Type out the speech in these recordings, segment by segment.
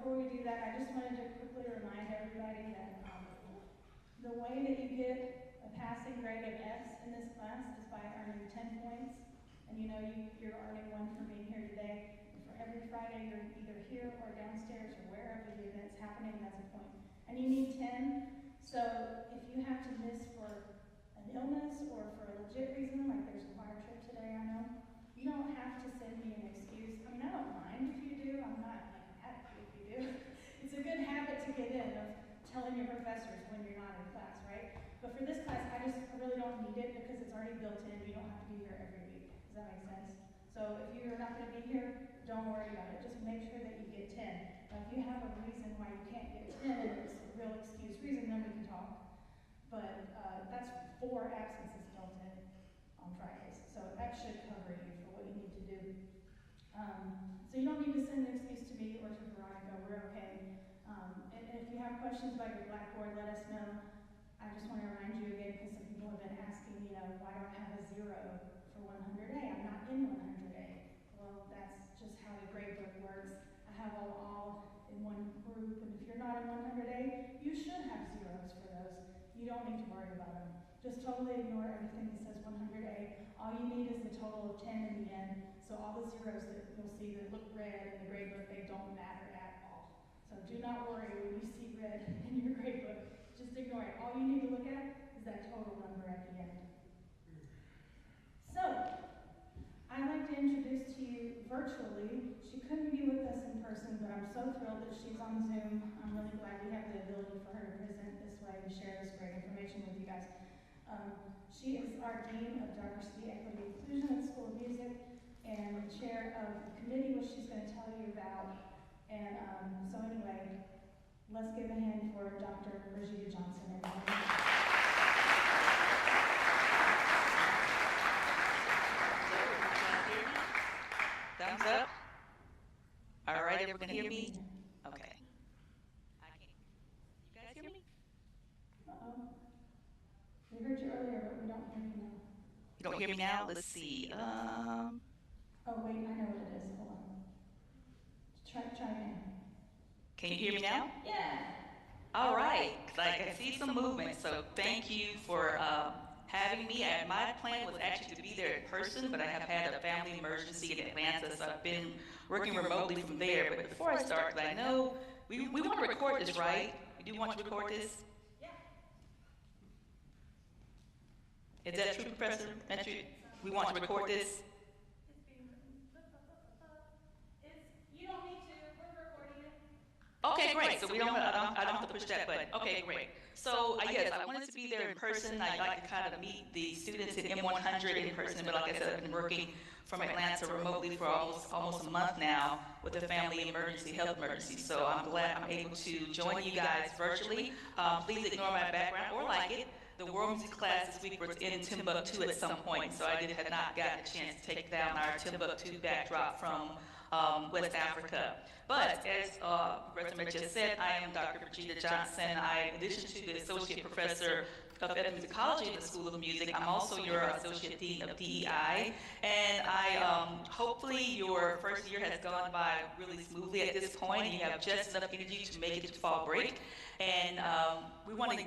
before we do that, I just wanted to quickly remind everybody that the way that you get a passing grade of S in this class is by earning 10 points. And you know you're earning one for being here today. And for every Friday you're either here or downstairs or wherever the event's happening, that's a point. And you need 10. So if you have to miss for an illness or for a legit reason, like there's a choir trip today, I know, you don't have to send me an excuse. I mean, I don't mind if you do. I'm not mad at you if you do. It's a good habit to get in of telling your professors when you're not in class, right? But for this class, I really don't need it because it's already built in. You don't have to be here every week. Does that make sense? So if you're not going to be here, don't worry about it. Just make sure that you get 10. Now, if you have a reason why you can't get 10 and it's a real excuse reason, then we can talk. But that's 4 absences built in on Fridays. So that should cover you for what you need to do. So you don't need to send an excuse to me or to Veronica. We're okay. And if you have questions about your Blackboard, let us know. I just want to remind you again, because some people have been asking, why do I have a 0 for 100A? I'm not in 100A. Well, that's just how the grade book works. I have all in one group, and if you're not in 100A, you should have zeros for those. You don't need to worry about them. Just totally ignore everything that says 100A. All you need is the total of 10 in the end. So all the zeros that you'll see that look red in the grade book, they don't matter at all. So do not worry when you see red in your grade book. Just ignore it. All you need to look at is that total number at the end. So, I'd like to introduce to you virtually. She couldn't be with us in person, but I'm so thrilled that she's on Zoom. I'm really glad we have the ability for her to present this way and share this great information with you guys. She is our Dean of Diversity, Equity, Inclusion at the School of Music and the chair of the committee, which she's going to tell you about. And so anyway, let's give a hand for Dr. Brigida Johnson. Thumbs up. All right, everyone can hear me? Okay. I can't. You guys hear me? Uh-oh. We heard you earlier, but we don't hear you now. You don't hear me now? Let's see. Oh, wait, I know what it is. Hold on. Try again. Can you hear me now? Yeah. All right. Like I see some movement, so thank you for having me. My plan was actually to be there in person, but I have had a family emergency in Atlanta, so I've been working remotely from there. But before I start, I know we want to record this, right? We do want to record this? Yeah. Is that true, Professor? We want to record this? You don't need to. We're recording it. Okay, great. So I don't have to push that button. Okay, great. So yes, I wanted to be there in person. I'd like to kind of meet the students in M100 in person, but like I said, I've been working from Atlanta remotely for almost a month now with the family emergency, health emergency. So I'm glad I'm able to join you guys virtually. Please ignore my background or like it. The world music class this week was in Timbuktu at some point, so I had not gotten a chance to take down our Timbuktu backdrop from West Africa. But as Professor Mitch just said, I am Dr. Brigida Johnson. In addition to the Associate Professor of Ethnomusicology at the School of Music, I'm also your Associate Dean of DEI. And hopefully your first year has gone by really smoothly at this point, and you have just enough energy to make it to fall break. And we want to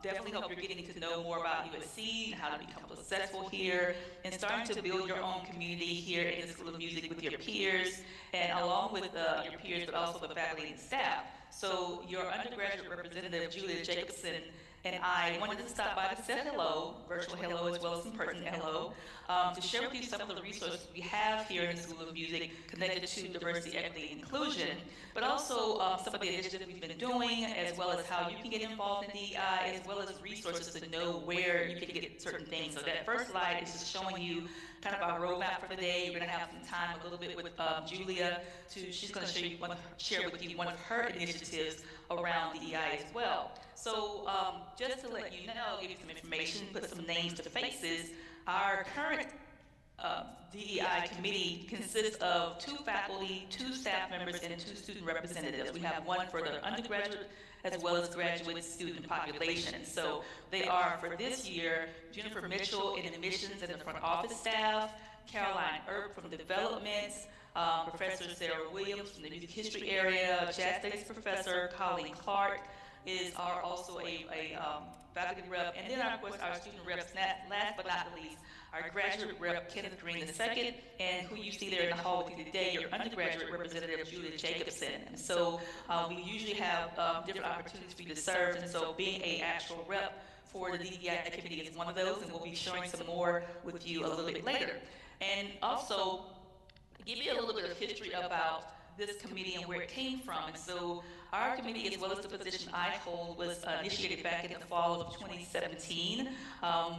definitely hope you're getting to know more about USC and how to become successful here and starting to build your own community here in the School of Music with your peers and along with your peers, but also the faculty and staff. So your undergraduate representative, Julia Jacobson, and I wanted to stop by to say hello, virtual hello as well as in person hello, to share with you some of the resources we have here in the School of Music connected to diversity, equity, and inclusion, but also some of the initiatives we've been doing, as well as how you can get involved in DEI, as well as resources to know where you can get certain things. So that first slide is just showing you kind of our roadmap for the day. We're going to have some time a little bit with Julia. She's going to share with you one of her initiatives around DEI as well. So just to let you know, give you some information, put some names to faces, our current DEI committee consists of 2 faculty, 2 staff members, and 2 student representatives. We have one for the undergraduate as well as graduate student population. So they are, for this year, Jennifer Mitchell in admissions and the front office staff, Caroline Earp from development, Professor Sarah Williams from the music history area, jazz studies professor Colleen Clark are also a faculty rep, and then of course our student reps, last but not the least, our graduate rep Kenneth Green II, and who you see there in the hall with you today, your undergraduate representative Judith Jacobson. And so we usually have different opportunities for you to serve, and so being a actual rep for the DEI committee is one of those, and we'll be sharing some more with you a little bit later. And also, give you a little bit of history about this committee and where it came from. And so our committee, as well as the position I hold, was initiated back in the fall of 2017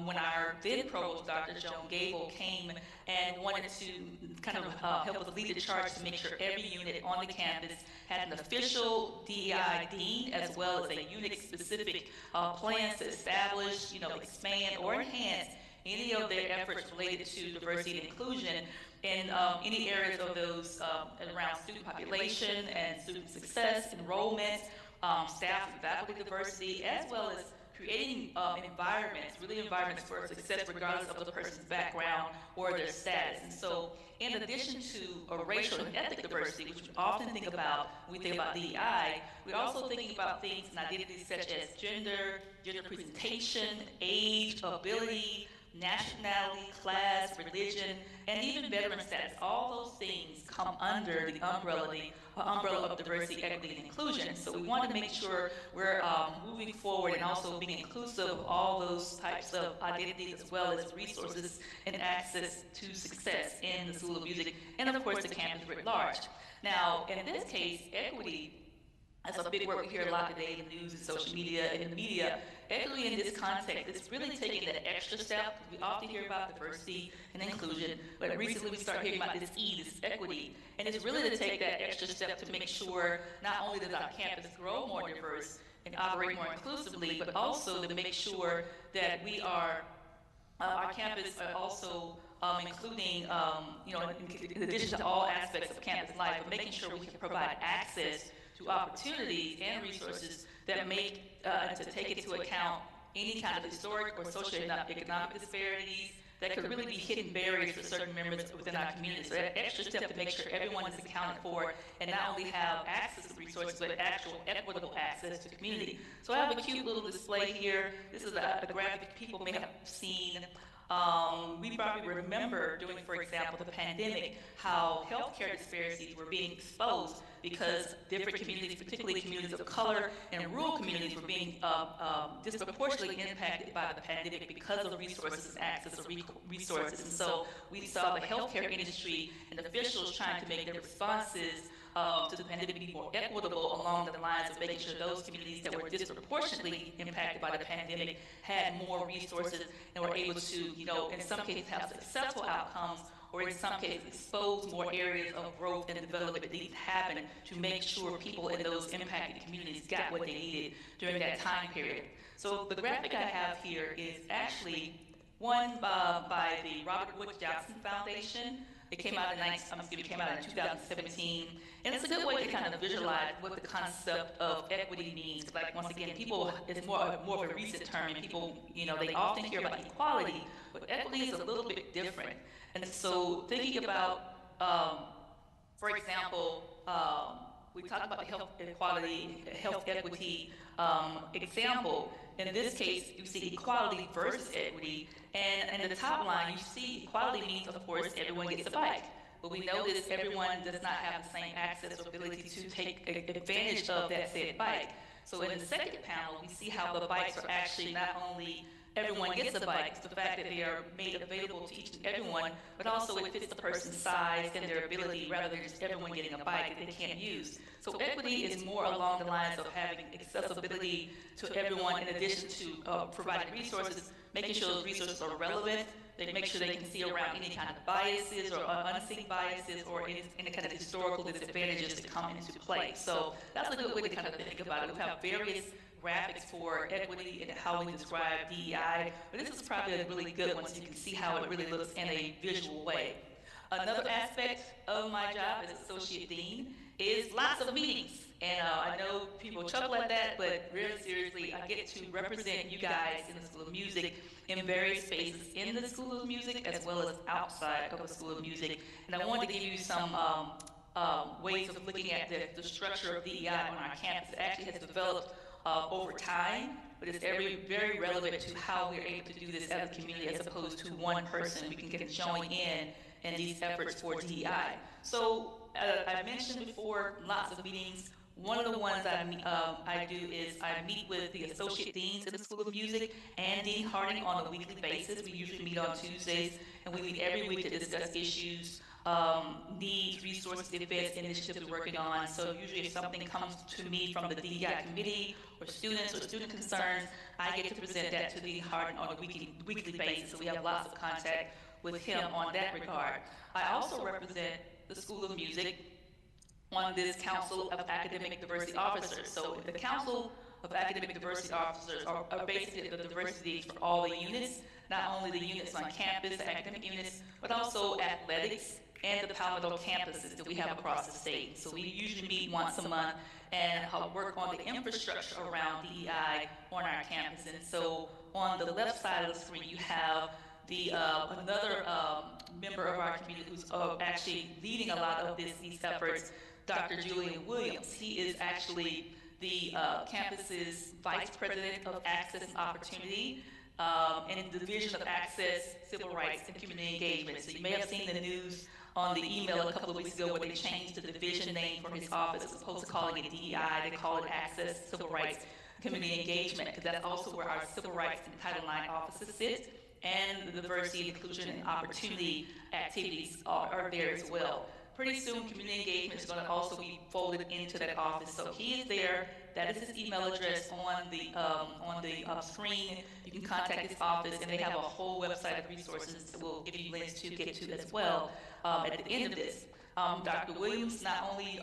when our then provost, Dr. Joan Gable, came and wanted to kind of help us lead the charge to make sure every unit on the campus had an official DEI dean, as well as a unit-specific plans to establish, expand or enhance any of their efforts related to diversity and inclusion in any areas of those around student population and student success, enrollment, staff and faculty diversity, as well as creating environments for success regardless of the person's background or their status. And so in addition to racial and ethnic diversity, which we often think about when we think about DEI, we're also thinking about things and identities such as gender presentation, age, ability, nationality, class, religion, and even veteran status. All those things come under the umbrella of diversity, equity, and inclusion. So we want to make sure we're moving forward and also being inclusive of all those types of identities, as well as resources and access to success in the School of Music and, of course, the campus writ large. Now, in this case, equity, that's a big word we hear a lot today in the news and social media and in the media. Equity in this context is really taking that extra step. We often hear about diversity and inclusion, but recently we start hearing about this equity. And it's really to take that extra step to make sure not only does our campus grow more diverse and operate more inclusively, but also to make sure that our campus are also including, in addition to all aspects of campus life, but making sure we can provide access to opportunities and resources that make to take into account any kind of historic or socioeconomic disparities that could really be hidden barriers for certain members within our community. So that extra step to make sure everyone is accounted for and not only have access to resources, but actual equitable access to community. So I have a cute little display here. This is a graphic people may have seen. We probably remember during, for example, the pandemic, how healthcare disparities were being exposed because different communities, particularly communities of color and rural communities, were being disproportionately impacted by the pandemic because of resources and access to resources. And so we saw the healthcare industry and officials trying to make their responses to the pandemic be more equitable along the lines of making sure those communities that were disproportionately impacted by the pandemic had more resources and were able to, in some cases have successful outcomes, or in some cases expose more areas of growth and development that needed to happen to make sure people in those impacted communities got what they needed during that time period. So the graphic I have here is actually one by the Robert Wood Johnson Foundation. It came out in 2017, and it's a good way to kind of visualize what the concept of equity means. Like, once again, it's more of a recent term, and people, they often hear about equality, but equity is a little bit different. And so thinking about, for example, we talked about the health equality, health equity example. In this case, you see equality versus equity, and in the top line, you see equality means, of course, everyone gets a bike. But we know that everyone does not have the same access or ability to take advantage of that said bike. So in the second panel, we see how the bikes are actually not only everyone gets a bike, it's the fact that they are made available to each and everyone, but also it fits the person's size and their ability rather than just everyone getting a bike that they can't use. So equity is more along the lines of having accessibility to everyone in addition to providing resources, making sure those resources are relevant. They make sure they can see around any kind of biases or unseen biases or any kind of historical disadvantages that come into play. So that's a good way to kind of think about it. We have various graphics for equity and how we describe DEI, but this is probably a really good one so you can see how it really looks in a visual way. Another aspect of my job as Associate Dean is lots of meetings. And I know people chuckle at that, but really seriously, I get to represent you guys in the School of Music in various spaces in the School of Music as well as outside of the School of Music. And I wanted to give you some ways of looking at the structure of DEI on our campus. It actually has developed over time, but it's very relevant to how we're able to do this as a community as opposed to one person. We can get join in these efforts for DEI. So I mentioned before, lots of meetings. One of the ones I do is I meet with the associate deans in the School of Music and Dean Harding on a weekly basis. We usually meet on Tuesdays, and we meet every week to discuss issues, needs, resources, events, initiatives we're working on. So usually if something comes to me from the DEI committee or students or student concerns, I get to present that to Dean Harding on a weekly basis. So we have lots of contact with him on that regard. I also represent the School of Music on this Council of Academic Diversity Officers. So the Council of Academic Diversity Officers are basically the diversity for all the units, not only the units on campus, the academic units, but also athletics and the Palmetto campuses that we have across the state. So we usually meet once a month and work on the infrastructure around DEI on our campus. And so on the left side of the screen, you have another member of our community who's actually leading a lot of these efforts, Dr. Julian Williams. He is actually the campus's Vice President of Access and Opportunity in the Division of Access, Civil Rights, and Community Engagement. So you may have seen the news on the email a couple of weeks ago where they changed the division name for his office. As opposed to calling it DEI, they call it Access, Civil Rights, Community Engagement, because that's also where our Civil Rights and Title IX offices sit, and the diversity, inclusion, and opportunity activities are there as well. Pretty soon, community engagement is going to also be folded into that office. So he is there. That is his email address on the screen. You can contact his office, and they have a whole website of resources that we'll give you links to get to as well at the end of this. Dr. Williams not only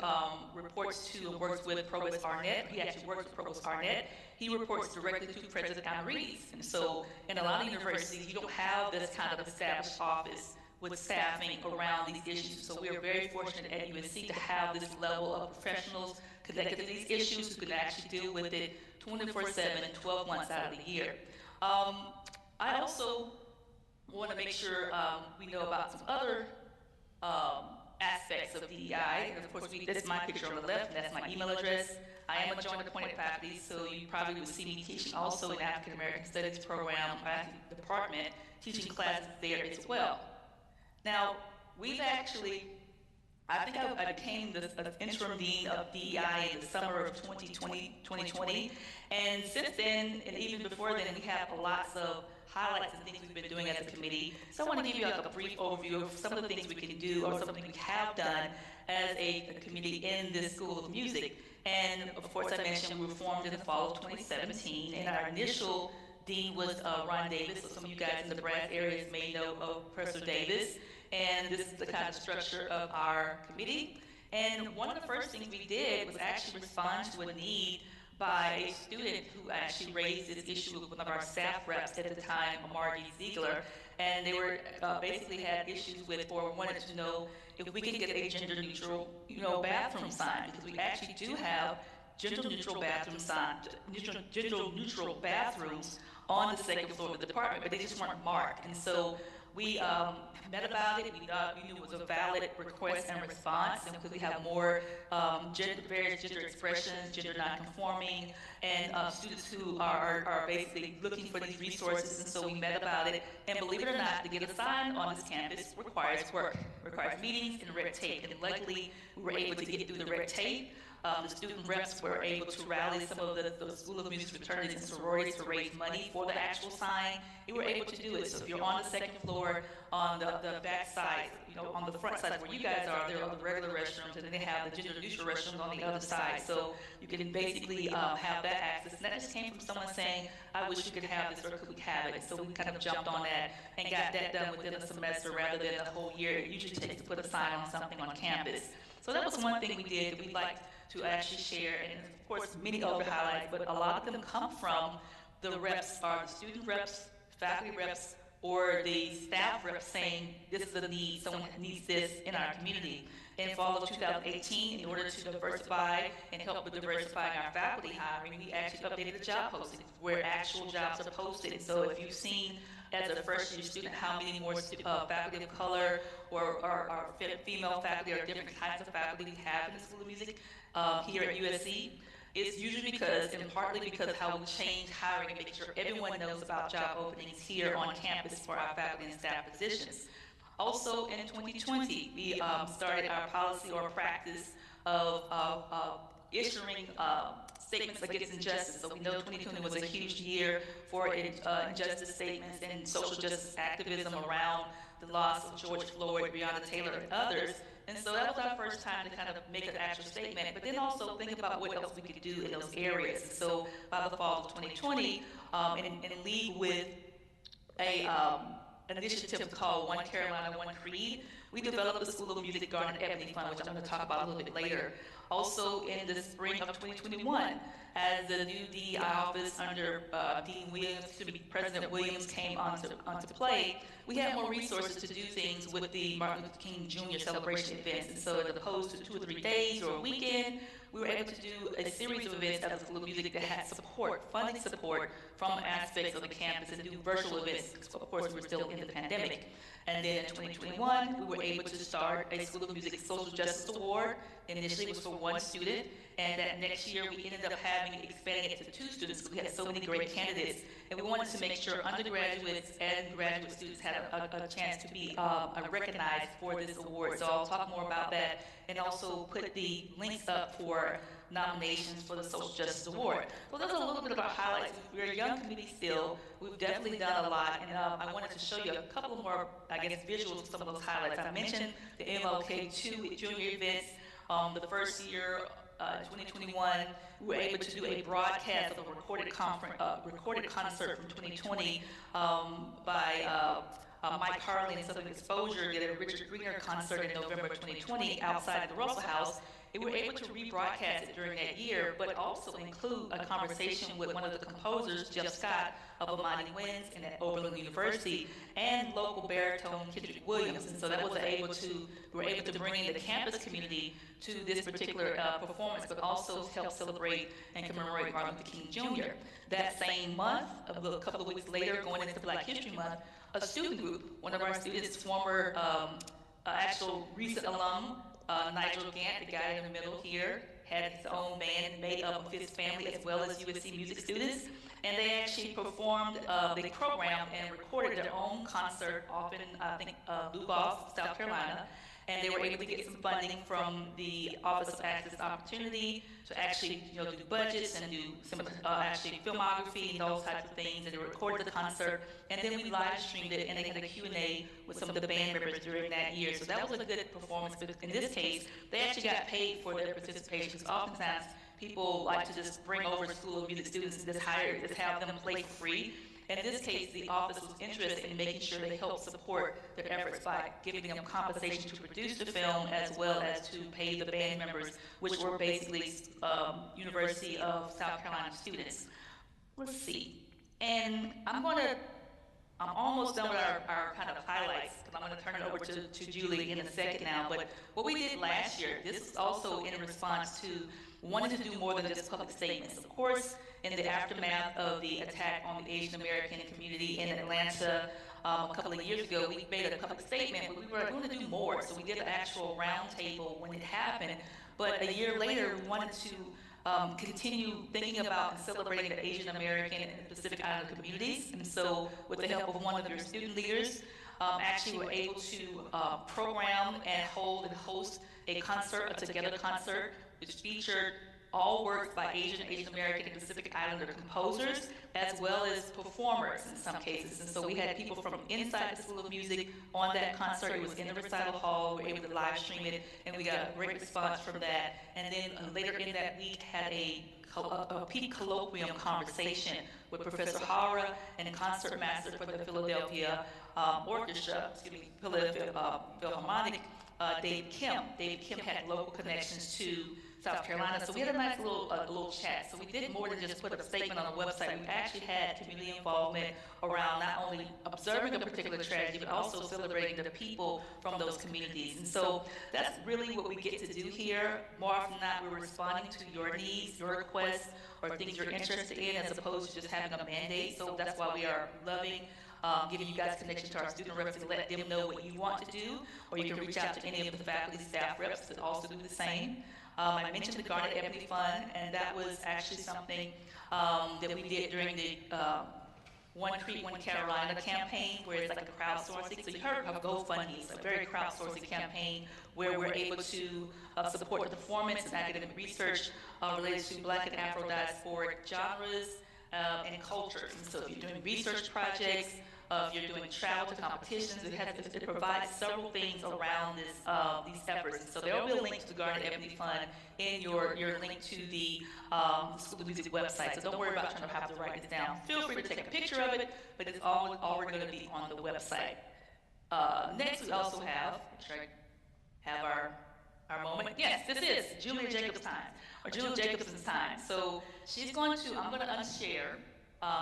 reports to and works with Provost Arnett, he actually works with Provost Arnett. He reports directly to President Amarides. And so in a lot of universities, you don't have this kind of established office with staffing around these issues. So we're very fortunate at USC to have this level of professionals connected to these issues who can actually deal with it 24/7, 12 months out of the year. I also want to make sure we know about some other aspects of DEI. And of course, that's my picture on the left, and that's my email address. I am a joint appointed faculty, so you probably would see me teaching also in African American Studies program, department, teaching classes there as well. Now, we've actually, I think I became the interim dean of DEI in the summer of 2020, and since then, and even before then, we have lots of highlights and things we've been doing as a committee. So I want to give you like a brief overview of some of the things we can do or something we have done as a committee in this School of Music. And of course, I mentioned we were formed in the fall of 2017, and our initial dean was Ron Davis. So some of you guys in the Brass areas may know of Professor Davis. And this is the kind of structure of our committee. And one of the first things we did was actually respond to a need by a student who actually raised this issue with one of our staff reps at the time, Margie Ziegler. And they were basically had issues with or wanted to know if we could get a gender neutral, bathroom sign, because we actually do have gender neutral bathroom signs, gender neutral bathrooms on the second floor of the department, but they just weren't marked. And so we met about it. We knew it was a valid request and response, and because we have more various gender expressions, gender nonconforming, and students who are basically looking for these resources, and so we met about it. And believe it or not, to get a sign on this campus requires work, requires meetings and red tape. And luckily, we were able to get through the red tape. The student reps were able to rally some of the School of Music fraternities and sororities to raise money for the actual sign. We were able to do it. So if you're on the second floor, on the back side, on the front side where you guys are, there are the regular restrooms, and then they have the gender neutral restrooms on the other side. So you can basically have that access. And that just came from someone saying, I wish we could have this, or could we have it? So we kind of jumped on that and got that done within a semester rather than a whole year. It usually takes to put a sign on something on campus. So that was one thing we did that we liked to actually share, and of course many other highlights, but a lot of them come from the reps, are the student reps, faculty reps, or the staff rep saying, this is a need, someone needs this in our community. In fall of 2018, in order to diversify and help with diversifying our faculty hiring, we actually updated the job postings where actual jobs are posted. And so if you've seen as a first year student how many more faculty of color or female faculty or different kinds of faculty we have in the School of Music here at USC, it's usually because, and partly because how we change hiring and make sure everyone knows about job openings here on campus for our faculty and staff positions. Also in 2020, we started our policy or practice of issuing statements against injustice. So we know 2020 was a huge year for injustice statements and social justice activism around the loss of George Floyd, Breonna Taylor, and others. And so that was our first time to kind of make an actual statement, but then also think about what else we could do in those areas. And so by the fall of 2020, in league with an initiative called One Carolina, One Creed, we developed the School of Music Garden Ebony Fund, which I'm going to talk about a little bit later. Also in the spring of 2021, as the new DEI office under Dean Williams, President Williams came onto play, we had more resources to do things with the Martin Luther King Jr. celebration events. And so as opposed to 2 or 3 days or a weekend, we were able to do a series of events at the School of Music that had support, funding support from aspects of the campus and do virtual events. Of course, we were still in the pandemic. And then in 2021, we were able to start a School of Music Social Justice Award. Initially, it was for 1 student, and that next year we ended up expanding it to 2 students because we had so many great candidates. And we wanted to make sure undergraduates and graduate students had a chance to be recognized for this award. So I'll talk more about that and also put the links up for nominations for the Social Justice Award. So those are a little bit of our highlights. We're a young committee still. We've definitely done a lot, and I wanted to show you a couple more, I guess, visuals of some of those highlights. I mentioned the MLK2 junior events. The first year, 2021, we were able to do a broadcast of a recorded concert from 2020 by Mike Harley and Southern Exposure did a Richard Greener concert in November 2020 outside the Russell House. And we were able to rebroadcast it during that year, but also include a conversation with one of the composers, Jeff Scott, of Amani Winds and at Oberlin University, and local baritone Kendrick Williams. And so we were able to bring in the campus community to this particular performance, but also help celebrate and commemorate Martin Luther King Jr. That same month, a couple of weeks later, going into Black History Month, a student group, one of our students, former actual recent alum, Nigel Gant, the guy in the middle here, had his own band made up of his family as well as USC music students. And they actually performed, they programmed and recorded their own concert off in, I think, Lugoff, South Carolina. And they were able to get some funding from the Office of Access and Opportunity to actually, do budgets and do some actually filmography and those types of things. And they recorded the concert, and then we live streamed it, and they had a Q&A with some of the band members during that year. So that was a good performance. But in this case, they actually got paid for their participation. Because oftentimes people like to just bring over School of Music students and just have them play for free. In this case, the office was interested in making sure they helped support their efforts by giving them compensation to produce the film as well as to pay the band members, which were basically University of South Carolina students. Let's see. And I'm almost done with our kind of highlights, because I'm going to turn it over to Julie in a second now. But what we did last year, this was also in response to wanting to do more than just public statements. Of course, in the aftermath of the attack on the Asian American community in Atlanta a couple of years ago, we made a public statement, but we were going to do more. So we did an actual roundtable when it happened. But a year later, we wanted to continue thinking about and celebrating the Asian American and Pacific Islander communities. And so with the help of one of your student leaders, actually were able to program and host a concert, a together concert, which featured all works by Asian American, and Pacific Islander composers, as well as performers in some cases. And so we had people from inside the School of Music on that concert. It was in the recital hall. We were able to live stream it, and we got a great response from that. And then later in that week, had a peak colloquium conversation with Professor Hara and concert master for the Philadelphia Orchestra, Philadelphia Philharmonic, Dave Kim. Dave Kim had local connections to South Carolina. So we had a nice little chat. So we did more than just put a statement on the website. We actually had community involvement around not only observing a particular tragedy, but also celebrating the people from those communities. And so that's really what we get to do here. More often than not, we're responding to your needs, your requests, or things you're interested in, as opposed to just having a mandate. So that's why we are loving giving you guys connection to our student reps to let them know what you want to do, or you can reach out to any of the faculty staff reps that also do the same. I mentioned the Garnet Ebony Fund, and that was actually something that we did during the One Creek, One Carolina campaign, where it's like a crowdsourcing. So you heard of GoFundMe, it's a very crowdsourcing campaign where we're able to support the performance and academic research related to Black and Afro diasporic genres and cultures. And so if you're doing research projects, if you're doing travel to competitions, it provides several things around these efforts. And so there will be a link to the Garnet Ebony Fund in your link to the School of Music website. So don't worry about trying to have to write this down. Feel free to take a picture of it, but it's all going to be on the website. Next, we also have our moment. Yes, this is Julia Jacobs' time, or Julia Jacobson's time. So I'm going to unshare.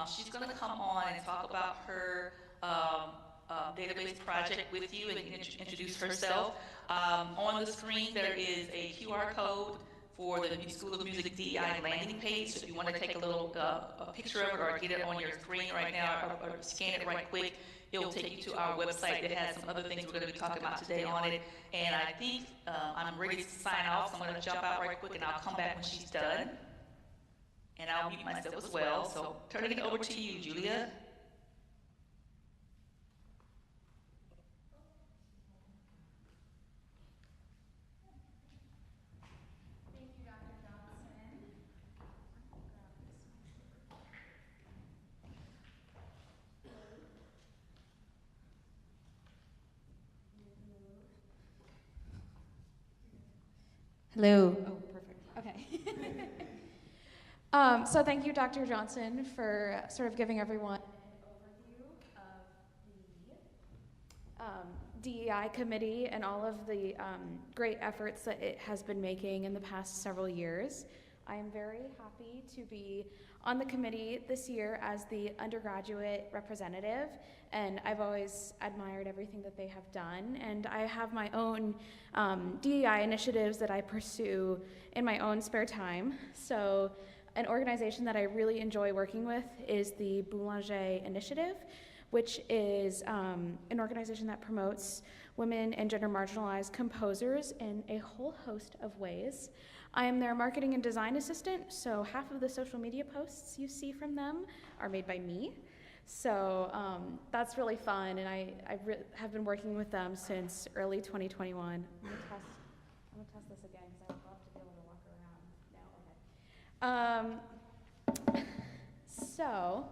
She's going to come on and talk about her database project with you and introduce herself. On the screen, there is a QR code for the School of Music DEI landing page. So if you want to take a little a picture of it or get it on your screen right now, or scan it right quick, it'll take you to our website that has some other things we're going to be talking about today on it. And I think I'm ready to sign off, so I'm going to jump out right quick, and I'll come back when she's done. And I'll mute myself as well. So turning it over to you, Julia. Thank you, Dr. Johnson. Hello. Oh, perfect. Okay. So thank you, Dr. Johnson, for sort of giving everyone an overview of the DEI committee and all of the great efforts that it has been making in the past several years. I am very happy to be on the committee this year as the undergraduate representative, and I've always admired everything that they have done, and I have my own DEI initiatives that I pursue in my own spare time. So an organization that I really enjoy working with is the Boulanger Initiative, which is an organization that promotes women and gender marginalized composers in a whole host of ways. I am their marketing and design assistant, so half of the social media posts you see from them are made by me. So that's really fun, and I have been working with them since early 2021. I'm gonna test this again because I would love to be able to walk around now. Okay. So,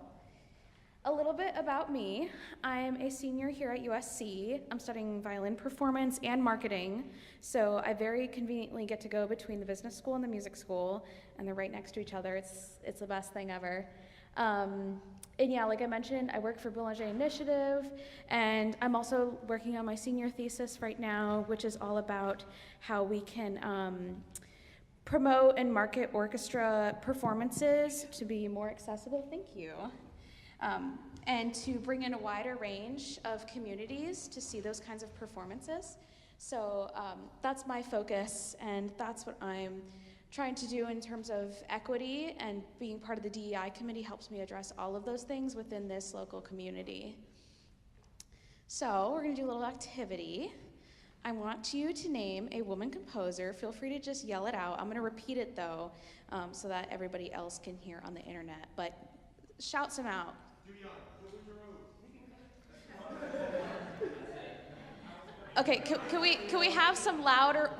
a little bit about me. I'm a senior here at USC. I'm studying violin performance and marketing, so I very conveniently get to go between the business school and the music school, and they're right next to each other. It's the best thing ever. And yeah, like I mentioned, I work for Boulanger Initiative, and I'm also working on my senior thesis right now, which is all about how we can promote and market orchestra performances to be more accessible. Thank you. And to bring in a wider range of communities to see those kinds of performances. So that's my focus, and that's what I'm trying to do in terms of equity, and being part of the DEI committee helps me address all of those things within this local community. So we're gonna do a little activity. I want you to name a woman composer. Feel free to just yell it out. I'm gonna repeat it though, so that everybody else can hear on the internet, but shout some out. Okay, can we have some louder,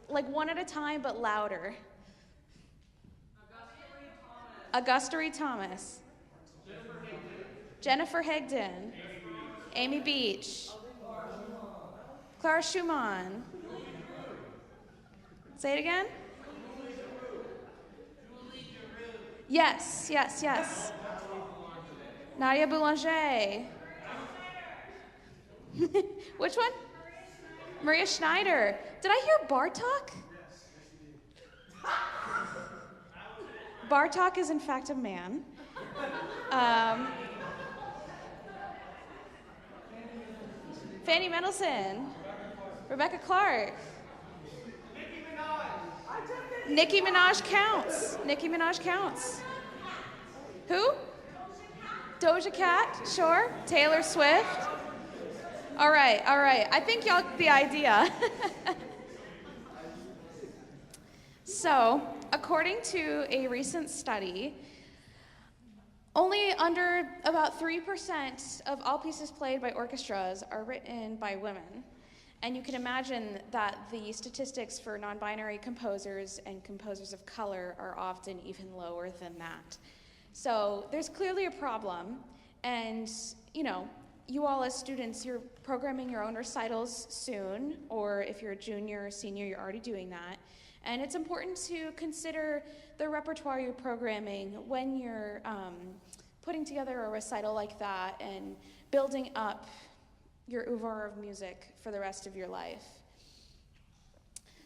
like one at a time, but louder? Augusta Reed Thomas. Jennifer Higdon. Amy Beach. Clara Schumann. Say it again? Yes. Nadia Boulanger. Which one? Maria Schneider. Did I hear Bartok? Bartok is in fact a man. Fanny Mendelssohn, Rebecca Clark, Nicki Minaj counts. Nicki Minaj counts. Who? Doja Cat, sure. Taylor Swift. All right. I think y'all get the idea. So, according to a recent study, only under about 3% of all pieces played by orchestras are written by women. And you can imagine that the statistics for non-binary composers and composers of color are often even lower than that. So there's clearly a problem, and you all as students, you're programming your own recitals soon, or if you're a junior or senior, you're already doing that. And it's important to consider the repertoire you're programming when you're putting together a recital like that and building up your oeuvre of music for the rest of your life.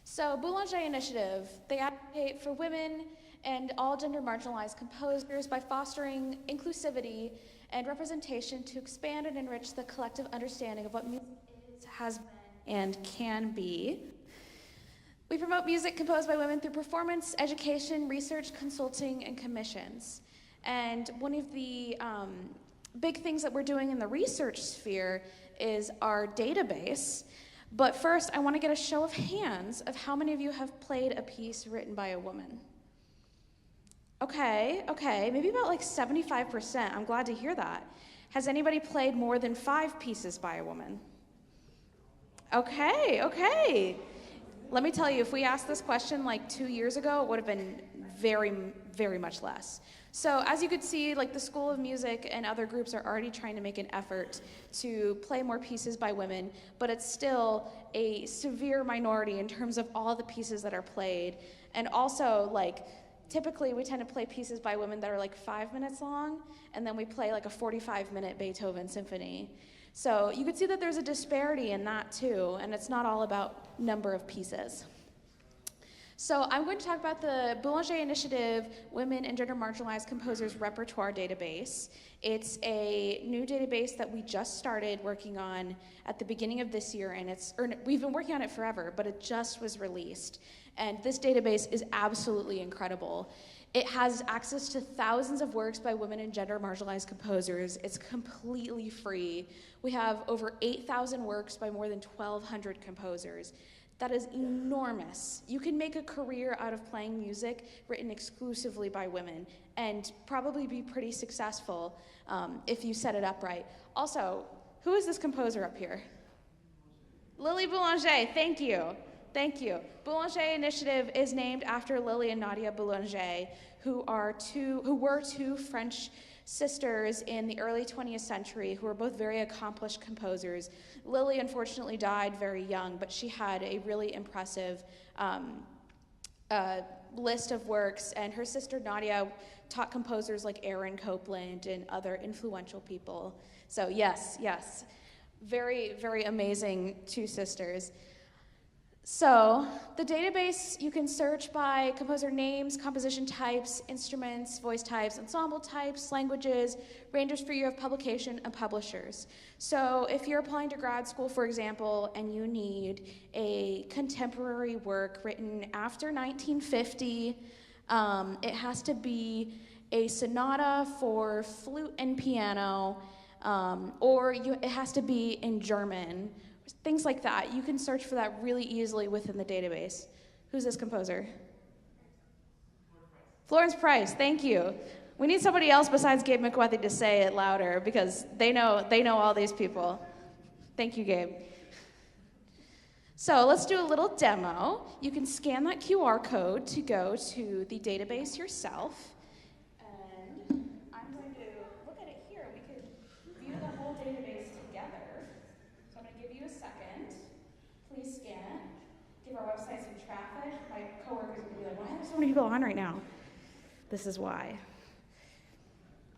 So Boulanger Initiative, they advocate for women and all gender marginalized composers by fostering inclusivity and representation to expand and enrich the collective understanding of what music is, has been, and can be. We promote music composed by women through performance, education, research, consulting, and commissions. And one of the big things that we're doing in the research sphere is our database. But first, I want to get a show of hands of how many of you have played a piece written by a woman. Okay, maybe about like 75%. I'm glad to hear that. Has anybody played more than 5 pieces by a woman? Okay. Let me tell you, if we asked this question like 2 years ago, it would have been very, very much less. So as you could see, like the School of Music and other groups are already trying to make an effort to play more pieces by women, but it's still a severe minority in terms of all the pieces that are played. And also, like, typically we tend to play pieces by women that are like 5 minutes long, and then we play like a 45-minute Beethoven symphony. So you could see that there's a disparity in that too, and it's not all about number of pieces. So I'm going to talk about the Boulanger Initiative Women and Gender Marginalized Composers Repertoire Database. It's a new database that we just started working on at the beginning of this year, and we've been working on it forever, but it just was released. And this database is absolutely incredible. It has access to thousands of works by women and gender marginalized composers. It's completely free. We have over 8,000 works by more than 1,200 composers. That is enormous. You can make a career out of playing music written exclusively by women and probably be pretty successful if you set it up right. Also, who is this composer up here? Lily Boulanger, thank you. Boulanger Initiative is named after Lily and Nadia Boulanger, who were two French sisters in the early 20th century who were both very accomplished composers. Lily unfortunately died very young, but she had a really impressive list of works, and her sister Nadia taught composers like Aaron Copland and other influential people. So yes, very, very amazing two sisters. So the database, you can search by composer names, composition types, instruments, voice types, ensemble types, languages, ranges for year of publication, and publishers. So if you're applying to grad school, for example, and you need a contemporary work written after 1950, it has to be a sonata for flute and piano, it has to be in German. Things like that. You can search for that really easily within the database. Who's this composer? Florence Price, thank you. We need somebody else besides Gabe McWethy to say it louder because they know all these people. Thank you, Gabe. So let's do a little demo. You can scan that QR code to go to the database yourself. And I'm going to look at it here. We could view the whole database together. So I'm going to give you a second. Please scan it. Give our website some traffic. My coworkers are going to be like, why are there so many people on right now? This is why.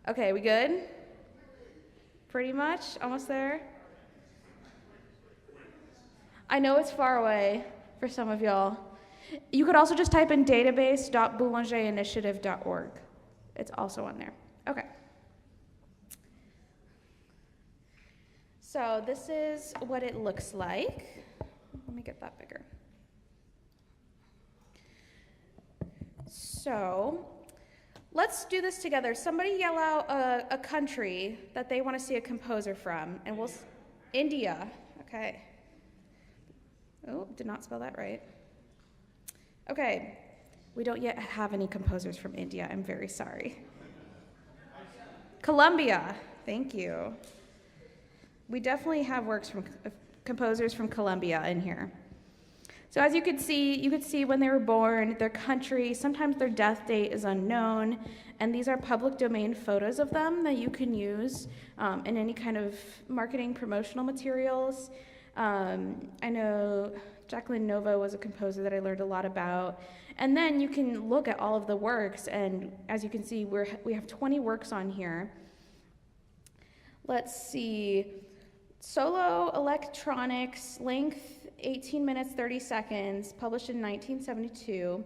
Okay, we good? Pretty much? Almost there? I know it's far away for some of y'all. You could also just type in database.boulangerinitiative.org. it's also on there. Okay. So this is what it looks like. Let me get that bigger. So let's do this together. Somebody yell out a country that they want to see a composer from, and we'll, India, okay. Oh, did not spell that right. Okay, we don't yet have any composers from India, I'm very sorry. Colombia, thank you. We definitely have works from composers from Colombia in here. So as you could see when they were born, their country, sometimes their death date is unknown, and these are public domain photos of them that you can use in any kind of marketing promotional materials. I know Jacqueline Nova was a composer that I learned a lot about. And then you can look at all of the works, and as you can see, we have 20 works on here. Let's see. Solo electronics, length 18 minutes, 30 seconds, published in 1972.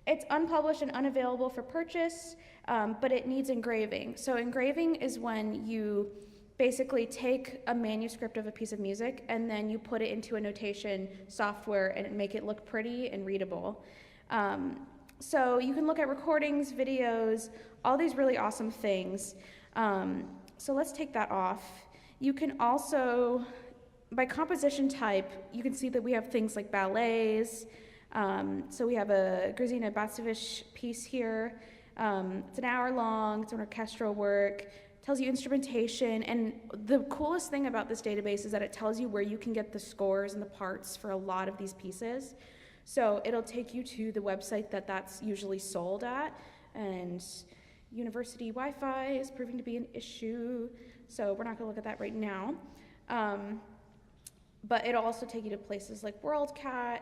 It's unpublished and unavailable for purchase, but it needs engraving. So engraving is when you basically take a manuscript of a piece of music and then you put it into a notation software and make it look pretty and readable. So you can look at recordings, videos, all these really awesome things. So let's take that off. You can also, by composition type, you can see that we have things like ballets. So we have a Grzina Bacevich piece here. It's an hour long, it's an orchestral work, tells you instrumentation, and the coolest thing about this database is that it tells you where you can get the scores and the parts for a lot of these pieces. So it'll take you to the website that that's usually sold at, and university Wi-Fi is proving to be an issue, so we're not gonna look at that right now. But it'll also take you to places like WorldCat,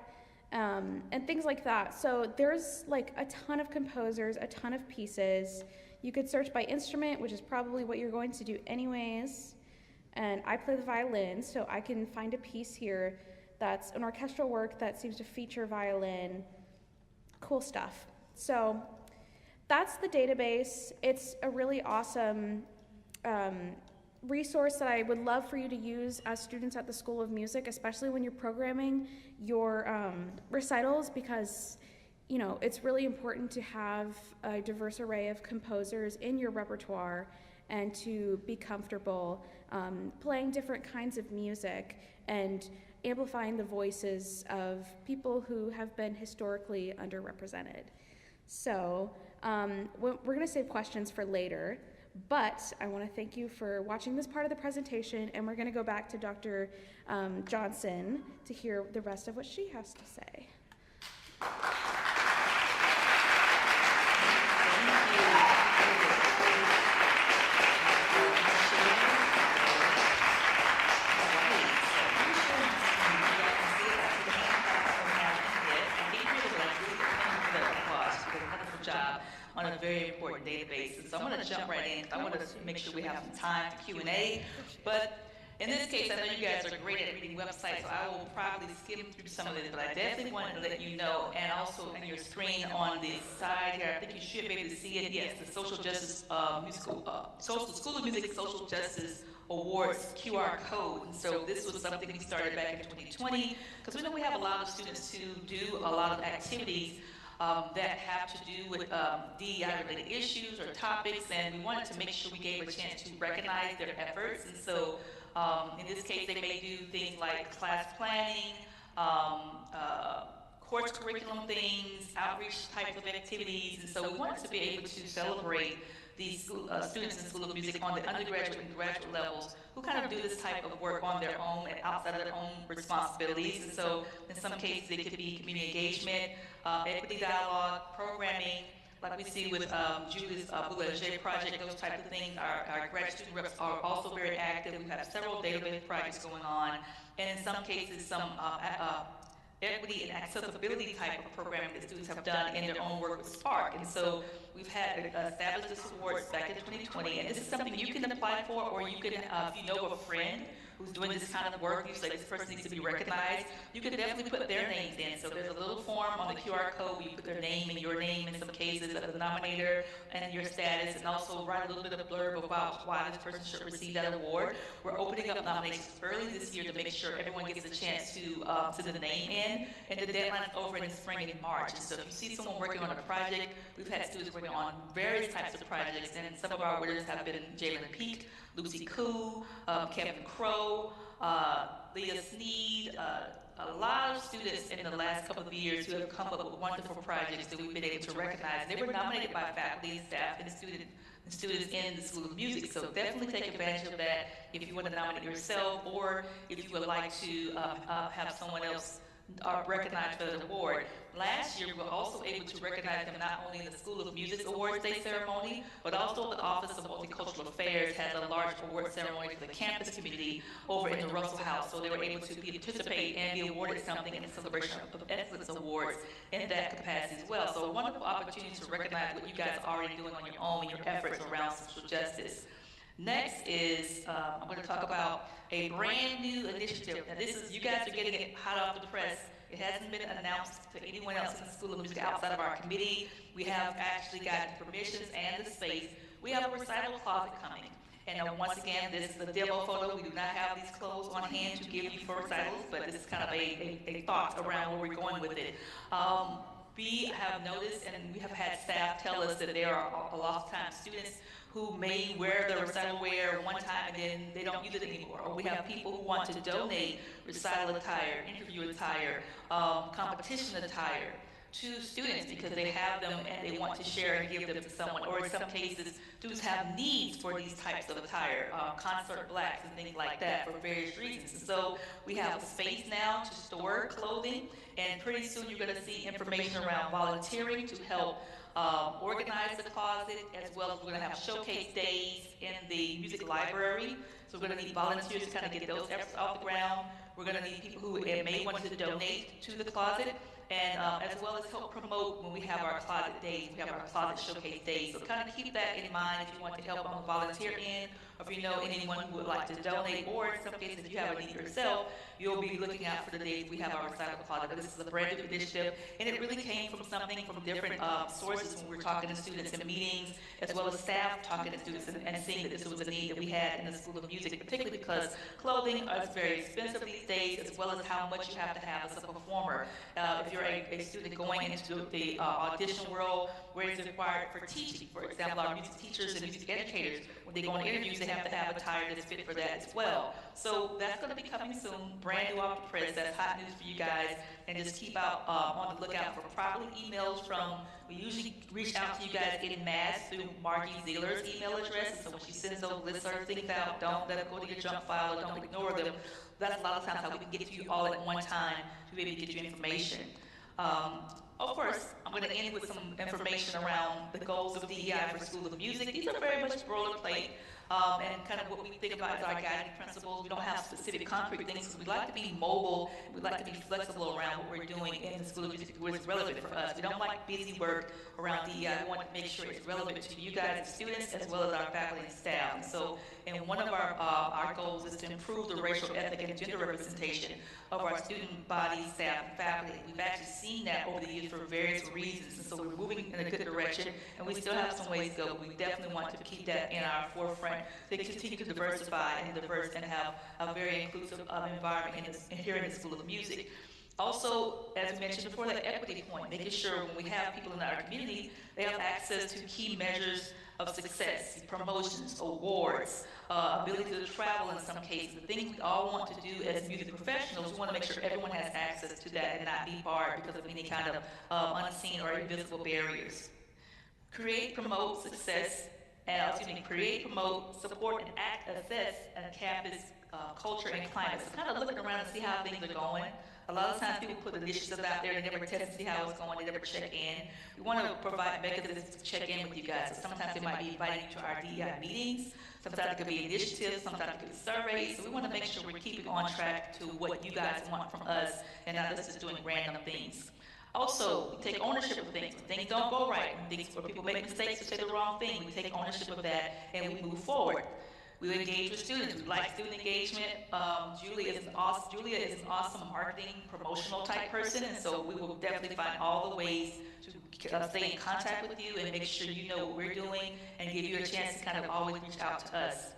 and things like that. So there's like a ton of composers, a ton of pieces. You could search by instrument, which is probably what you're going to do anyways. And I play the violin, so I can find a piece here that's an orchestral work that seems to feature violin. Cool stuff. So that's the database. It's a really awesome resource that I would love for you to use as students at the School of Music, especially when you're programming your recitals, because you know, it's really important to have a diverse array of composers in your repertoire and to be comfortable playing different kinds of music and amplifying the voices of people who have been historically underrepresented. So we're going to save questions for later, but I want to thank you for watching this part of the presentation, and we're going to go back to Dr. Johnson to hear the rest of what she has to say. On a very important database, and so I'm going to jump right in. I want to make sure we have some time for Q&A, but in this case, I know you guys are great at reading websites, so I will probably skim through some of this, but I definitely wanted to let you know, and also on your screen on the side here, I think you should be able to see it. Yes, the Social Justice School of Music Social Justice Awards QR code. And so this was something we started back in 2020, because we know we have a lot of students who do a lot of activities that have to do with DEI-related issues or topics, and we wanted to make sure we gave a chance to recognize their efforts. And so in this case, they may do things like class planning, course curriculum things, outreach types of activities, and so we wanted to be able to celebrate these students in School of Music on the undergraduate and graduate levels who kind of do this type of work on their own and outside of their own responsibilities. And so in some cases it could be community engagement, equity dialogue, programming, like we see with Julie's Boulanger project, those type of things. Our graduate student reps are also very active. We have several database projects going on, and in some cases some equity and accessibility type of programming that students have done in their own work with Spark. And so we've had established this awards back in 2020, and this is something you can apply for, or you can, if you know a friend who's doing this kind of work, you say this person needs to be recognized, you can definitely put their names in. So there's a little form on the QR code where you put their name and your name in some cases of the nominator and your status, and also write a little bit of a blurb about why this person should receive that award. We're opening up nominations early this year to make sure everyone gets a chance to send a name in, and the deadline is over in the spring and in March. And so if you see someone working on a project, we've had students working on various types of projects, and some of our winners have been Jalen Peak, Lucy Koo, Kevin Crow, Leah Sneed, a lot of students in the last couple of years who have come up with wonderful projects that we've been able to recognize. They were nominated by faculty and staff and students in the School of Music, so definitely take advantage of that if you want to nominate yourself, or if you would like to have someone else recognized for the award. Last year, we were also able to recognize them not only in the School of Music Awards Day ceremony, but also the Office of Multicultural Affairs has a large award ceremony for the campus community over in the Russell House. So they were able to participate and be awarded something in the Celebration of Excellence Awards in that capacity as well. So a wonderful opportunity to recognize what you guys are already doing on your own in your efforts around social justice. Next is, I'm going to talk about a brand new initiative. Now this is, you guys are getting it hot off the press. It hasn't been announced to anyone else in the School of Music outside of our committee. We have actually gotten permissions and the space. We have a recital closet coming. And once again, this is a demo photo. We do not have these clothes on hand to give you for recitals, but this is kind of a thought around where we're going with it. We have noticed, and we have had staff tell us that there are a lot of times students who may wear the recital wear one time and then they don't use it anymore. Or we have people who want to donate recital attire, interview attire, competition attire to students because they have them and they want to share and give them to someone. Or in some cases, students have needs for these types of attire, concert blacks and things like that for various reasons. And so we have a space now to store clothing, and pretty soon you're going to see information around volunteering to help organize the closet, as well as we're going to have showcase days in the music library. So we're going to need volunteers to kind of get those efforts off the ground. We're going to need people who may want to donate to the closet, and as well as help promote when we have our closet days. We have our closet showcase days. So kind of keep that in mind if you want to help on the volunteer end, or if you know anyone who would like to donate, or in some cases if you have a need yourself, you'll be looking out for the days we have our recital closet. But this is a brand new initiative, and it really came from something from different sources when we were talking to students in meetings, as well as staff talking to students and seeing that this was a need that we had in the School of Music, particularly because clothing is very expensive these days, as well as how much you have to have as a performer. If you're a student going into the audition world where it's required for teaching, for example, our music teachers and music educators, when they go on interviews, they have to have attire that's fit for that as well. So that's going to be coming soon, brand new off the press. That's hot news for you guys, and just keep out on the lookout for probably emails from, we usually reach out to you guys in mass through Margie Zeeler's email address. So when she sends those listserv things out, don't let it go to your junk file, or don't ignore them. That's a lot of times how we can get to you all at one time to be able to get you information. Of course, I'm going to end with some information around the goals of DEI for School of Music. These are very much boilerplate, and kind of what we think about as our guiding principles. We don't have specific concrete things because we like to be mobile. We like to be flexible around what we're doing in the School of Music, where it's relevant for us. We don't like busy work around DEI. We want to make sure it's relevant to you guys as students, as well as our faculty and staff. And so, and one of our goals is to improve the racial, ethnic, and gender representation of our student body, staff, and faculty. We've actually seen that over the years for various reasons, and so we're moving in a good direction, and we still have some ways to go. We definitely want to keep that in our forefront, to continue to diversify and have a very inclusive environment here in the School of Music. Also, as we mentioned before, that equity point, making sure when we have people in our community, they have access to key measures of success, promotions, awards, ability to travel in some cases, the things we all want to do as music professionals. We want to make sure everyone has access to that and not be barred because of any kind of unseen or invisible barriers. Create, promote, success, create, promote, support, and assess a campus culture and climate. So kind of looking around and see how things are going. A lot of times people put initiatives out there and never test to see how it's going, they never check in. We want to provide mechanisms to check in with you guys. So sometimes they might be inviting you to our DEI meetings, sometimes it could be initiatives, sometimes it could be surveys. So we want to make sure we're keeping on track to what you guys want from us and not just doing random things. Also, we take ownership of things. When things don't go right, when people make mistakes or say the wrong thing, we take ownership of that and we move forward. We engage with students. We like student engagement. Julia is an awesome marketing, promotional type person, and so we will definitely find all the ways to stay in contact with you and make sure you know what we're doing and give you a chance to kind of always reach out to us.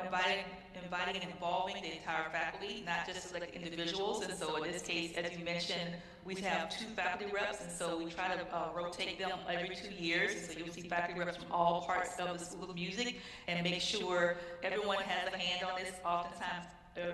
Inviting and involving the entire faculty, not just select individuals. And so in this case, as you mentioned, we have 2 faculty reps, and so we try to rotate them every 2 years. And so you'll see faculty reps from all parts of the School of Music and make sure everyone has a hand on this. Oftentimes,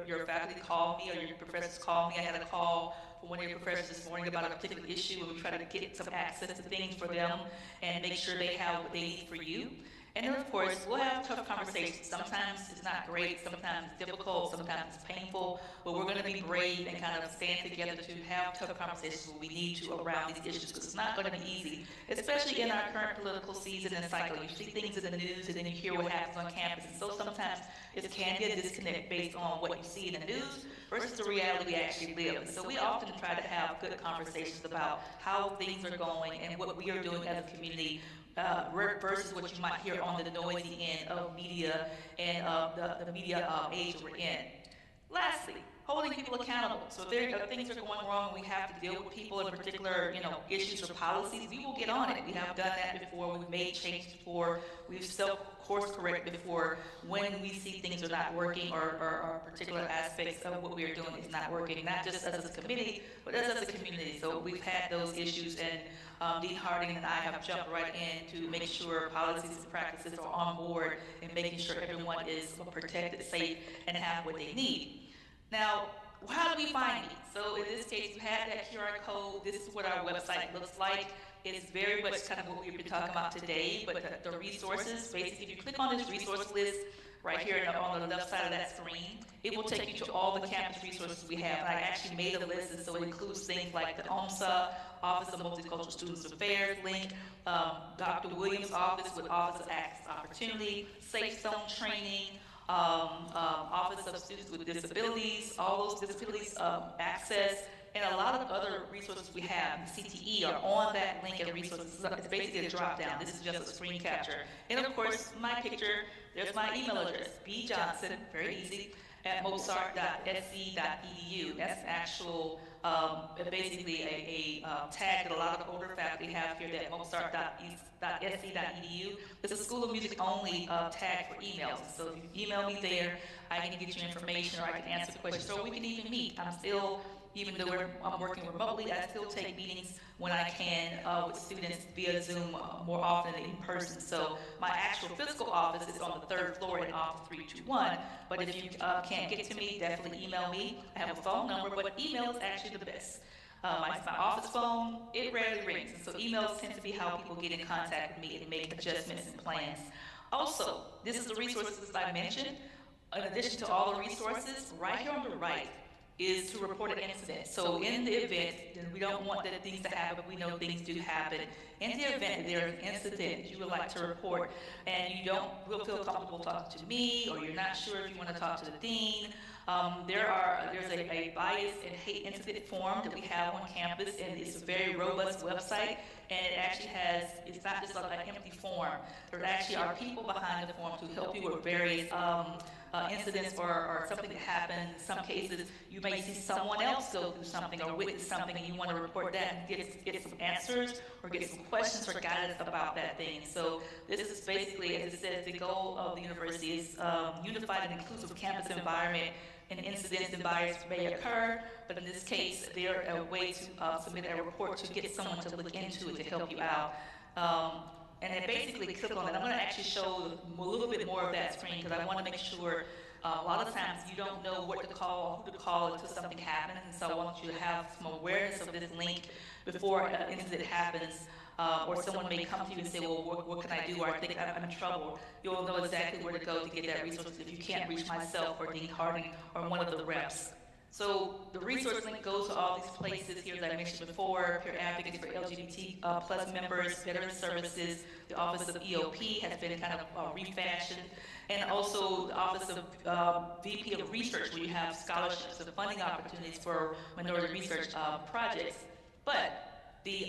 your faculty call me or your professors call me. I had a call from one of your professors this morning about a particular issue, and we try to get some access to things for them and make sure they have what they need for you. And then, of course, we'll have tough conversations. Sometimes it's not great, sometimes it's difficult, sometimes it's painful, but we're going to be brave and kind of stand together to have tough conversations when we need to around these issues, because it's not going to be easy, especially in our current political season and cycle. You see things in the news and then you hear what happens on campus, and so sometimes it can be a disconnect based on what you see in the news versus the reality we actually live. And so we often try to have good conversations about how things are going and what we are doing as a community versus what you might hear on the noisy end of media and the media age we're in. Lastly, holding people accountable. So if things are going wrong and we have to deal with people in particular, issues or policies, we will get on it. We have done that before. We've made changes before. We've self-course corrected before when we see things are not working or particular aspects of what we are doing is not working, not just us as a committee, but us as a community. So we've had those issues, and Dean Harding and I have jumped right in to make sure policies and practices are on board and making sure everyone is protected, safe, and have what they need. Now, how do we find me? So in this case, you have that QR code. This is what our website looks like. It is very much kind of what we've been talking about today, but the resources, basically, if you click on this resource list right here on the left side of that screen, it will take you to all the campus resources we have. And I actually made a list, and so it includes things like the OMSA, Office of Multicultural Students Affairs link, Dr. Williams' office with Office of Access Opportunity, Safe Zone Training, Office of Students with Disabilities, all those disabilities access, and a lot of other resources we have, CTE, are on that link and resources. It's basically a drop down. This is just a screen capture. And of course, my picture, there's my email address, bjohnson, very easy, at mozart.sc.edu. That's actual, basically a tag that a lot of older faculty have here, that mozart.sc.edu. It's a School of Music only tag for emails. So if you email me there, I can get you information, or I can answer questions, or we can even meet. I'm still, even though I'm working remotely, I still take meetings when I can with students via Zoom more often than in person. So my actual physical office is on the 3rd floor in Office 321, but if you can't get to me, definitely email me. I have a phone number, but email is actually the best. My office phone, it rarely rings, and so emails tend to be how people get in contact with me and make adjustments and plans. Also, this is the resources I mentioned. In addition to all the resources, right here on the right is to report an incident. So in the event, then we don't want that things to happen, but we know things do happen. In the event that there's an incident you would like to report and you don't feel comfortable talking to me, or you're not sure if you want to talk to the dean, there's a bias and hate incident form that we have on campus, and it's a very robust website, and it actually it's not just like an empty form. There actually are people behind the form to help you with various incidents or something that happened. In some cases, you may see someone else go through something or witness something, and you want to report that and get some answers or get some questions or guidance about that thing. So this is basically, as it says, the goal of the university is unified and inclusive campus environment, and incidents and bias may occur, but in this case, they're a way to submit a report to get someone to look into it to help you out. And then basically click on it. I'm going to actually show a little bit more of that screen, because I want to make sure a lot of times you don't know what to call, who to call until something happens. And so I want you to have some awareness of this link before an incident happens, or someone may come to you and say, well, what can I do? Or I think I'm in trouble. You'll know exactly where to go to get that resource if you can't reach myself or Dean Harding or one of the reps. So the resource link goes to all these places here, as I mentioned before: peer advocates for LGBT plus members, veteran services, the Office of EOP has been kind of refashioned, and also the Office of VP of Research, where you have scholarships and funding opportunities for minority research projects. But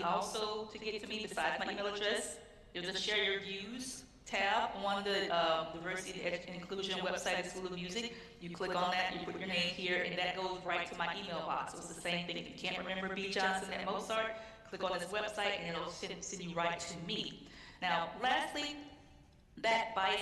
also, to get to me, besides my email address, there's a Share Your Views tab on the Diversity and Inclusion website of School of Music. You click on that, you put your name here, and that goes right to my email box. So it's the same thing. If you can't remember B. Johnson at Mozart, click on this website, and it'll send you right to me. Now, lastly, that bias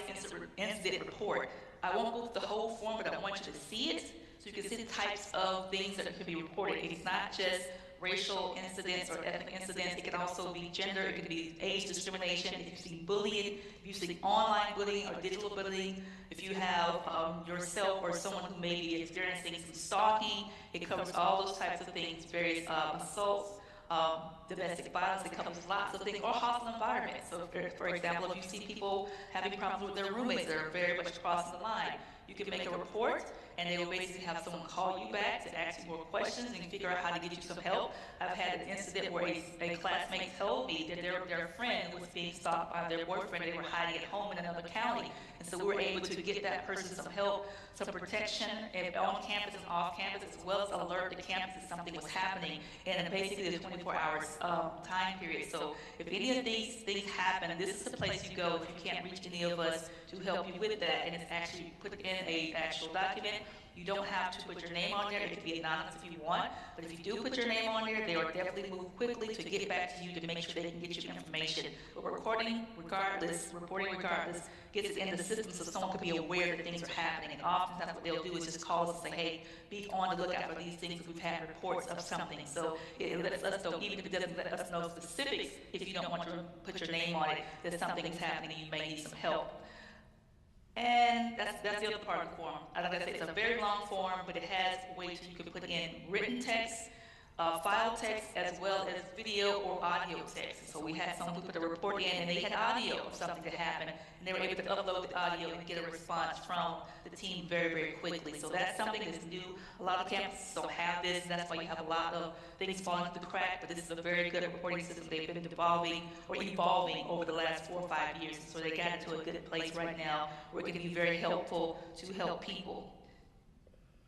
incident report. I won't go through the whole form, but I want you to see it so you can see the types of things that can be reported. It's not just racial incidents or ethnic incidents. It can also be gender, it could be age discrimination, if you see bullying, if you see online bullying or digital bullying, if you have yourself or someone who may be experiencing some stalking, it covers all those types of things, various assaults, domestic violence, it covers lots of things, or hostile environment. So for example, if you see people having problems with their roommates that are very much crossing the line, you can make a report, and they will basically have someone call you back to ask you more questions and figure out how to get you some help. I've had an incident where a classmate told me that their friend was being stalked by their boyfriend. They were hiding at home in another county. And so we were able to get that person some help, some protection on campus and off campus, as well as alert the campus that something was happening in basically a 24 hours time period. So if any of these things happen, this is the place you go if you can't reach any of us to help you with that. And it's actually put in an actual document. You don't have to put your name on there. It can be anonymous if you want, but if you do put your name on there, they will definitely move quickly to get back to you to make sure they can get you information. But reporting regardless, gets it in the system so someone could be aware that things are happening. And oftentimes what they'll do is just call us and say, hey, be on the lookout for these things. We've had reports of something. So it lets us know, even if it doesn't let us know specifics, if you don't want to put your name on it, that something is happening and you may need some help. And that's the other part of the form. Like I said, it's a very long form, but it has ways you can put in written text, file text, as well as video or audio text. So we had someone who put a report in, and they had audio of something that happened, and they were able to upload the audio and get a response from the team very, very quickly. So that's something that's new. A lot of campuses don't have this, and that's why you have a lot of things falling through the crack, but this is a very good reporting system. They've been evolving over the last 4 or 5 years. So they got into a good place right now where it can be very helpful to help people.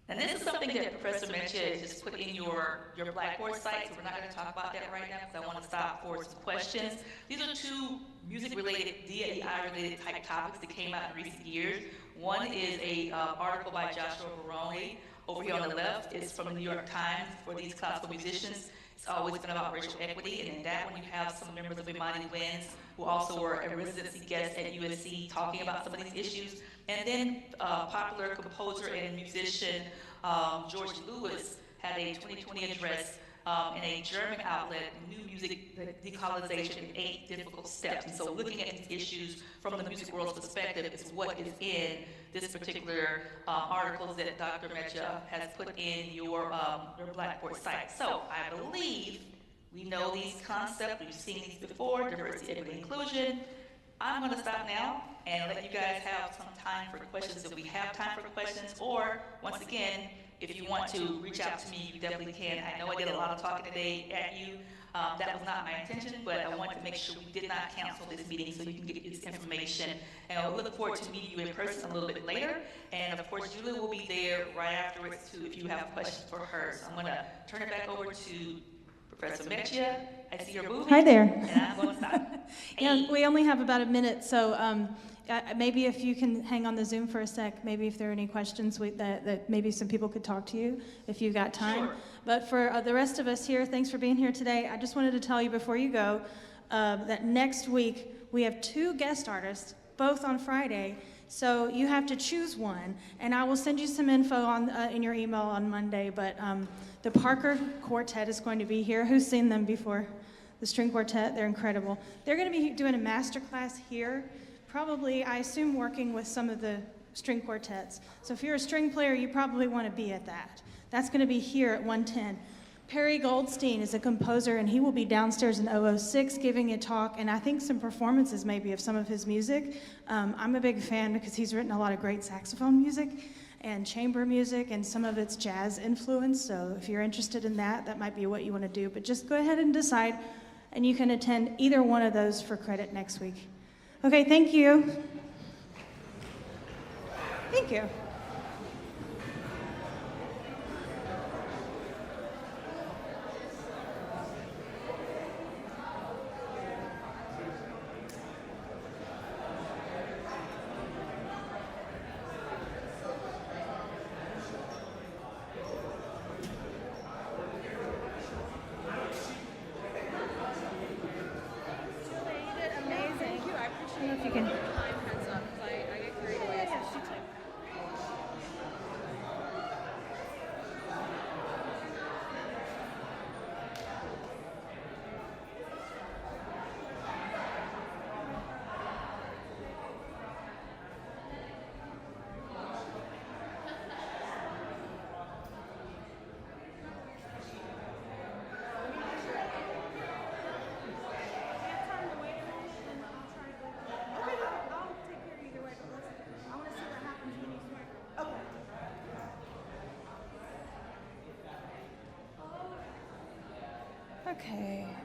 And this is something that Professor Mechia just put in your Blackboard site, so we're not going to talk about that right now because I want to stop for some questions. These are 2 music-related, DEI-related type topics that came out in recent years. One is a article by Joshua Barone. Over here on the left is from the New York Times for these classical musicians. It's always been about racial equity, and in that one you have some members of Imani Winds who also were a residency guest at USC talking about some of these issues. And then popular composer and musician George Lewis had a 2020 address in a German outlet, New Music Decolonization in 8 Difficult Steps. And so looking at these issues from the music world's perspective is what is in this particular articles that Dr. Mechia has put in your Blackboard site. So I believe we know these concepts, we've seen these before, diversity, equity, inclusion. I'm going to stop now and let you guys have some time for questions if we have time for questions, or once again, if you want to reach out to me, you definitely can. I know I did a lot of talking today at you. That was not my intention, but I wanted to make sure we did not cancel this meeting so you can get this information. And I look forward to meeting you in person a little bit later. And of course, Julie will be there right afterwards too if you have questions for her. So I'm going to turn it back over to Professor Mechia. I see you're moving. Hi there. And I'm going to stop. Yeah, we only have about a minute, so maybe if you can hang on the Zoom for a sec, maybe if there are any questions that maybe some people could talk to you if you've got time. Sure. But for the rest of us here, thanks for being here today. I just wanted to tell you before you go that next week we have 2 guest artists, both on Friday. So you have to choose one, and I will send you some info on in your email on Monday. But the Parker Quartet is going to be here. Who's seen them before? The string quartet, they're incredible. They're going to be doing a master class here, probably, I assume, working with some of the string quartets. So if you're a string player, you probably want to be at that. That's going to be here at 110. Perry Goldstein is a composer, and he will be downstairs in 006 giving a talk, and I think some performances maybe of some of his music. I'm a big fan because he's written a lot of great saxophone music and chamber music, and some of it's jazz influence. So if you're interested in that, that might be what you want to do. But just go ahead and decide, and you can attend either one of those for credit next week. Okay, thank you. Thank you. Okay.